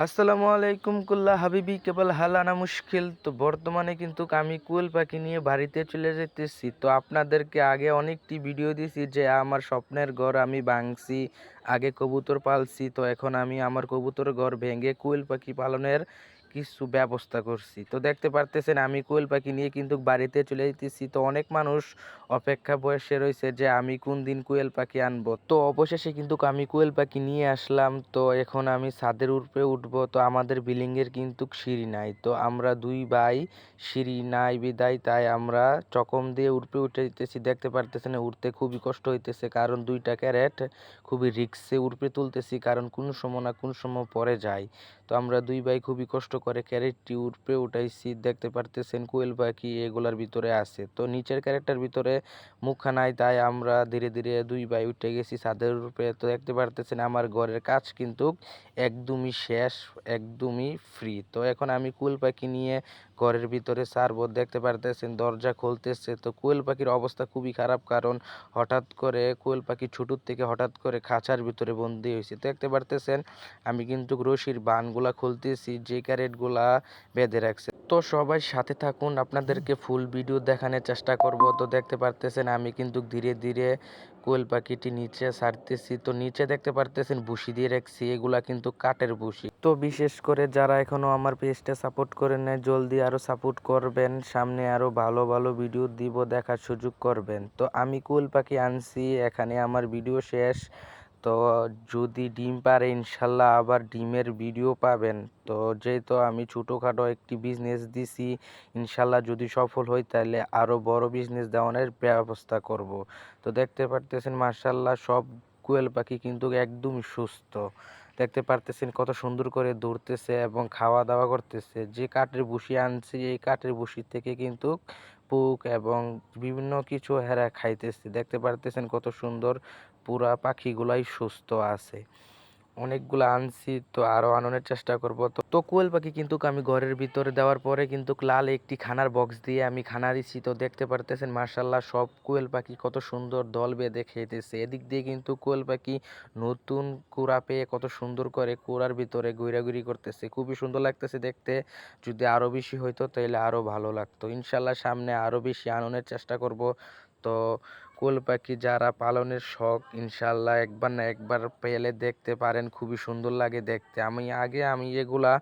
আসসালামু আলাইকুম কুল্লা হাবিবি কেবল হাল আনা মুশকিল। তো বর্তমানে কিন্তু আমি কোয়েল পাখি নিয়ে বাড়িতে চলে যেতেছি। তো আপনাদেরকে আগে অনেকটি ভিডিও দিয়েছি যে আমার স্বপ্নের ঘর আমি ভাঙছি, আগে কবুতর পালছি, তো এখন আমি আমার কবুতর ঘর ভেঙে কোয়েল পাখি পালনের কিছু ব্যবস্থা করছি। তো দেখতে পারতেছেন আমি কোয়েল পাখি নিয়ে কিন্তু বাড়িতে চলে যেতেছি। তো অনেক মানুষ অপেক্ষা বয়সে রয়েছে যে আমি কোন দিন কোয়েল পাখি আনবো। তো অবশেষে কিন্তু আমি কোয়েল পাখি নিয়ে আসলাম। তো এখন আমি ছাদের উপরে উঠবো। তো আমাদের বিল্ডিং এর কিন্তু সিঁড়ি নাই, তো আমরা দুই ভাই, সিঁড়ি নাই বিদায় তাই আমরা চকম দিয়ে উপরে উঠে যেতেছি। দেখতে পারতেছেন উঠতে খুবই কষ্ট হইতেছে, কারণ দুইটা ক্যারেট খুবই রিক্সে উপরে তুলতেছি, কারণ কোন সময় না কোন সময় পরে যায়। তো আমরা দুই ভাই খুবই কষ্ট করে ক্যারেটটি উপরে উঠাইছি। দেখতে পারতেছেন কোয়েল পাখি এগুলার ভিতরে আছে। তো নিচের ক্যারেটটার ভিতরে মুখা নাই, তাই আমরা ধীরে ধীরে দুই ভাই উঠে গেছি ছাদের উপরে। তো দেখতে পারতেছেন আমার ঘরের কাজ কিন্তু একদমই শেষ, একদমই ফ্রি। তো এখন আমি কোয়েল পাখি নিয়ে ঘরের ভিতরে ছাড়বো। দেখতে পারতেছেন দরজা খুলতেছে। তো কোয়েল পাখির অবস্থা খুবই খারাপ, কারণ হঠাৎ করে কোয়েল পাখি ছোটোর থেকে হঠাৎ করে খাঁচার ভিতরে বন্দি হয়েছে। দেখতে পারতেছেন আমি কিন্তু রশির বানগুলা খুলতেছি, যে ক্যারেটগুলা বেঁধে রাখছে। তো সবাই সাথে থাকুন, আপনাদেরকে ফুল ভিডিও দেখানোর চেষ্টা করব। তো দেখতে পারতেছেন আমি কিন্তু ধীরে ধীরে কোয়েল পাখিটি নিচে ছাড়তেছি। তো নিচে দেখতে পারতেছেন ভুসি দিয়ে রাখছি, এগুলা কিন্তু কাঠের ভুসি। তো বিশেষ করে যারা এখনো আমার পেজটা সাপোর্ট করেন নাই, জলদি আরো সাপোর্ট করবেন, সামনে আরো ভালো ভালো ভিডিও দিব, দেখার সুযোগ করবেন। তো আমি কোয়েল পাখি আনছি, এখানে আমার ভিডিও শেষ। তো যদি ডিম পারে ইনশাল্লাহ আবার ডিমের ভিডিও পাবেন। তো যেহেতু আমি ছোটোখাটো একটি বিজনেস দিছি, ইনশাল্লাহ যদি সফল হই তাহলে আরও বড় বিজনেস দেওয়ানোর ব্যবস্থা করব। তো দেখতে পারতেছেন মার্শাল্লাহ সব কোয়েল পাখি কিন্তু একদম সুস্থ। দেখতে পারতেছেন কত সুন্দর করে দৌড়তেছে এবং খাওয়া দাওয়া করতেছে। যে কাঠের ভুসি আনছি এই কাঠের ভুসি থেকে কিন্তু পোক এবং বিভিন্ন কিছু হেরা খাইতেছে। দেখতে পারতেছেন কত সুন্দর, পুরা পাখিগুলাই সুস্থ আছে। অনেকগুলো আনছি, তো আরো আনানোর চেষ্টা করব। তো কোয়েল পাখি কিন্তু আমি ঘরের ভিতরে দেওয়ার পরে কিন্তু লাল একটি খানার বক্স দিয়ে আমি খানা দিচ্ছি। তো দেখতে পারতেছেন মার্শাল্লাহ সব কোয়েল পাখি কত সুন্দর দল বেঁধে খেতেছে। এদিক দিয়ে কিন্তু কোয়েল পাখি নতুন কুড়া পেয়ে কত সুন্দর করে কুড়ার ভিতরে ঘোরাঘুরি করতেছে, খুবই সুন্দর লাগতেছে দেখতে। যদি আরো বেশি হইতো তাহলে আরো ভালো লাগতো। ইনশাল্লাহ সামনে আরো বেশি আননের চেষ্টা করব। তো কোয়েল পাখি যারা পালনের শখ, ইনশাল্লাহ একবার না একবার পেলে দেখতে পারেন, খুবই সুন্দর লাগে দেখতে। আমি এগুলা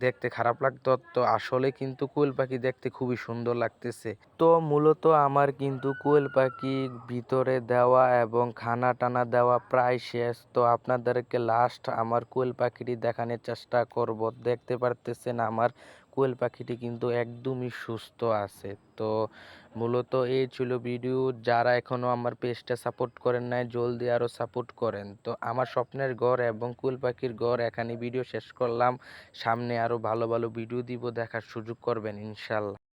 দেখতে খারাপ লাগতো, তো আসলে কিন্তু কোয়েল পাখি দেখতে খুবই সুন্দর লাগতেছে। তো মূলত আমার কিন্তু কোয়েল পাখি ভিতরে দেওয়া এবং খানা টানা দেওয়া প্রায় শেষ। তো আপনাদেরকে লাস্ট আমার কোয়েল পাখিটি দেখানোর চেষ্টা করব। দেখতে পারতেছেন আমার কোয়েল পাখিটি কিন্তু একদমই সুস্থ আছে। তো মূলত এই ছিল ভিডিও। যারা এখনো আমার পেজটা সাপোর্ট করেন নাই জলদি আরো সাপোর্ট করেন। তো আমার স্বপ্নের ঘর এবং কোয়েল পাখির ঘর এখানে ভিডিও শেষ করলাম। সামনে আরো ভালো ভালো ভিডিও দিব, দেখার সুযোগ করবেন ইনশাল্লাহ।